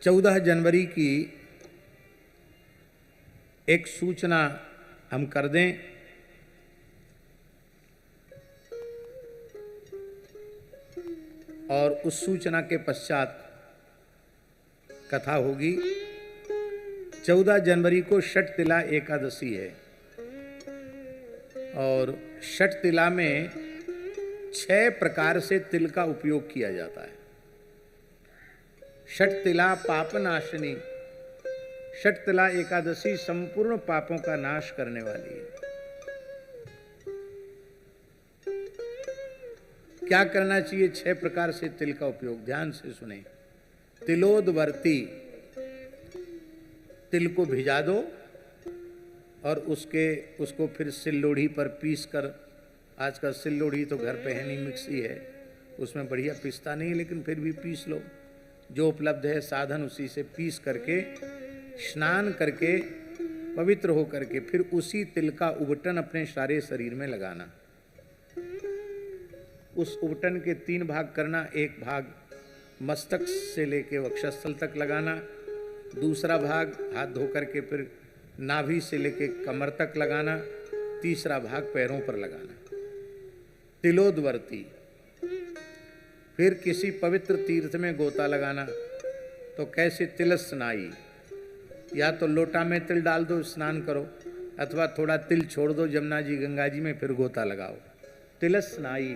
14 जनवरी की एक सूचना हम कर दें। और उस सूचना के पश्चात कथा होगी। 14 जनवरी को षट तिला एकादशी है और षट तिला में 6 प्रकार से तिल का उपयोग किया जाता है। षट तिला पापनाशिनी, षट तिला एकादशी संपूर्ण पापों का नाश करने वाली है। क्या करना चाहिए 6 प्रकार से तिल का उपयोग? ध्यान से सुने। तिलोदवर्ती, तिल को भिजा दो और उसको फिर सिल्लोढ़ी पर पीस कर, आजकल सिल्लोढ़ी तो घर पे है नहीं, मिक्सी है, उसमें बढ़िया पिसता नहीं, लेकिन फिर भी पीस लो, जो उपलब्ध है साधन उसी से पीस करके स्नान करके पवित्र हो करके फिर उसी तिल का उबटन अपने सारे शरीर में लगाना। उस उबटन के 3 भाग करना। एक भाग मस्तक से लेके वक्षस्थल तक लगाना, दूसरा भाग हाथ धो करके फिर नाभि से लेके कमर तक लगाना, तीसरा भाग पैरों पर लगाना। तिलोदवर्ती। फिर किसी पवित्र तीर्थ में गोता लगाना। तो कैसे? तिलस्नाई, या तो लोटा में तिल डाल दो, स्नान करो, अथवा थोड़ा तिल छोड़ दो जमुना जी गंगा जी में, फिर गोता लगाओ। तिलस्नाई,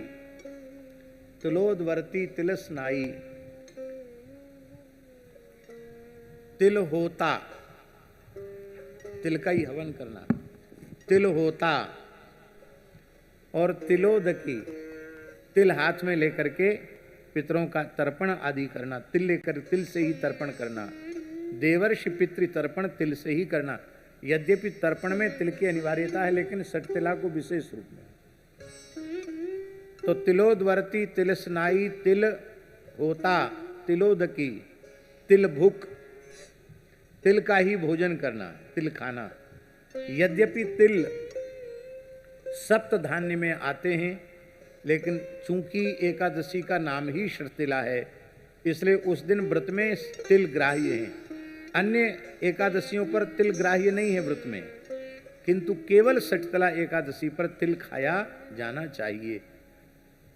तिलोदवर्ती, तिलस्नाई। तिल होता, तिल का ही हवन करना, तिल होता। और तिलोदकी, तिल हाथ में लेकर के पितरों का तर्पण आदि करना, तिल लेकर तिल से ही तर्पण करना। देवर्षि पितृ तर्पण तिल से ही करना। यद्यपि तर्पण में तिल की अनिवार्यता है, लेकिन षट तिला को विशेष रूप में। तो तिलोदवर्ती, तिलस्नाई, तिल होता, तिलोदकी, तिल भुक, तिल का ही भोजन करना, तिल खाना। यद्यपि तिल सप्त धान्य में आते हैं, लेकिन चूंकि एकादशी का नाम ही षट तिला है, इसलिए उस दिन व्रत में तिल ग्राह्य है। अन्य एकादशियों पर तिल ग्राह्य नहीं है व्रत में, किंतु केवल षट तिला एकादशी पर तिल खाया जाना चाहिए।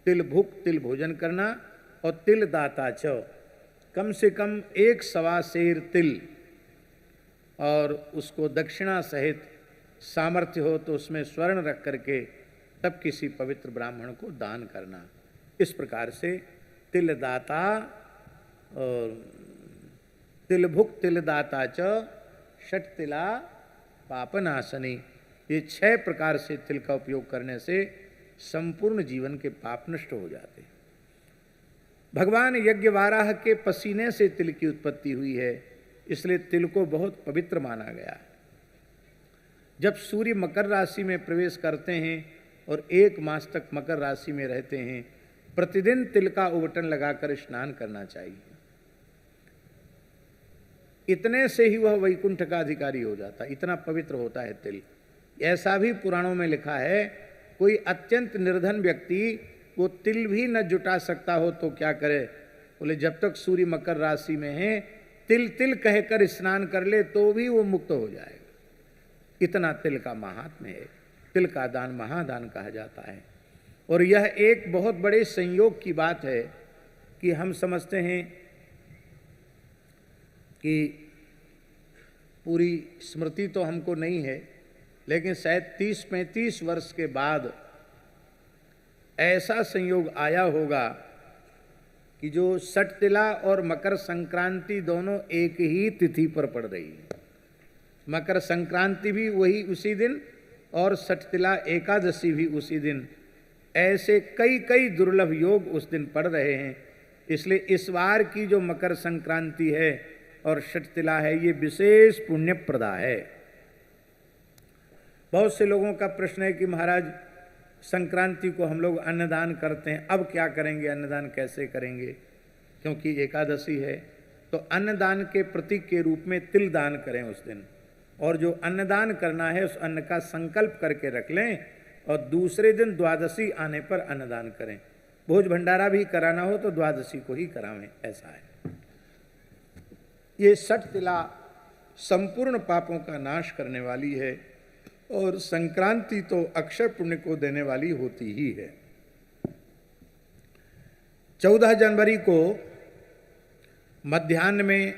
तिल भुक, तिल भोजन करना। और तिल दाता च, कम से कम 1 सवा सेर तिल, और उसको दक्षिणा सहित सामर्थ्य हो तो उसमें स्वर्ण रख करके तब किसी पवित्र ब्राह्मण को दान करना। इस प्रकार से तिल दाता और तिल भुक, तिल दाता च, षट तिला पापनाशनी, ये 6 प्रकार से तिल का उपयोग करने से संपूर्ण जीवन के पाप नष्ट हो जाते हैं। भगवान यज्ञवाराह के पसीने से तिल की उत्पत्ति हुई है, इसलिए तिल को बहुत पवित्र माना गया। जब सूर्य मकर राशि में प्रवेश करते हैं और 1 मास तक मकर राशि में रहते हैं, प्रतिदिन तिल का उबटन लगाकर स्नान करना चाहिए। इतने से ही वह वैकुंठ का अधिकारी हो जाता, इतना पवित्र होता है तिल। ऐसा भी पुराणों में लिखा है, कोई अत्यंत निर्धन व्यक्ति वो तिल भी न जुटा सकता हो तो क्या करे? बोले जब तक सूर्य मकर राशि में है, तिल तिल कहकर स्नान कर ले तो भी वो मुक्त हो जाएगा। इतना तिल का महात्म्य है। तिल का दान महादान कहा जाता है। और यह एक बहुत बड़े संयोग की बात है कि हम समझते हैं कि पूरी स्मृति तो हमको नहीं है, लेकिन शायद 30-35 वर्ष के बाद ऐसा संयोग आया होगा कि जो षट तिला और मकर संक्रांति दोनों एक ही तिथि पर पड़ रही है। मकर संक्रांति भी वही उसी दिन और षट तिला एकादशी भी उसी दिन। ऐसे कई कई दुर्लभ योग उस दिन पड़ रहे हैं। इसलिए इस बार की जो मकर संक्रांति है और षट तिला है, ये विशेष पुण्यप्रदा है। बहुत से लोगों का प्रश्न है कि महाराज संक्रांति को हम लोग अन्नदान करते हैं, अब क्या करेंगे, अन्नदान कैसे करेंगे? क्योंकि एकादशी है, तो अन्नदान के प्रतीक के रूप में तिल दान करें उस दिन। और जो अन्नदान करना है उस अन्न का संकल्प करके रख लें और दूसरे दिन द्वादशी आने पर अन्नदान करें। भोज भंडारा भी कराना हो तो द्वादशी को ही करावें, ऐसा है। ये 60 तिला संपूर्ण पापों का नाश करने वाली है और संक्रांति तो अक्षय पुण्य को देने वाली होती ही है। 14 जनवरी को मध्याह्न में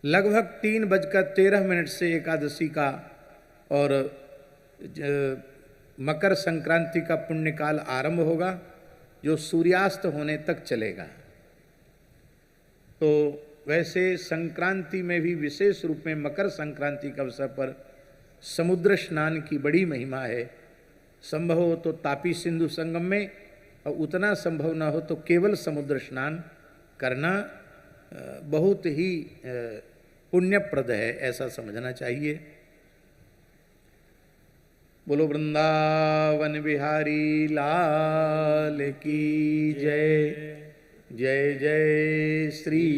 लगभग 3:13 से एकादशी का और मकर संक्रांति का पुण्यकाल आरंभ होगा, जो सूर्यास्त होने तक चलेगा। तो वैसे संक्रांति में भी विशेष रूप में मकर संक्रांति के अवसर पर समुद्र स्नान की बड़ी महिमा है। संभव हो तो तापी सिंधु संगम में, और उतना संभव न हो तो केवल समुद्र स्नान करना बहुत ही पुण्यप्रद है, ऐसा समझना चाहिए। बोलो वृंदावन बिहारी लाल की जय। जय जय श्री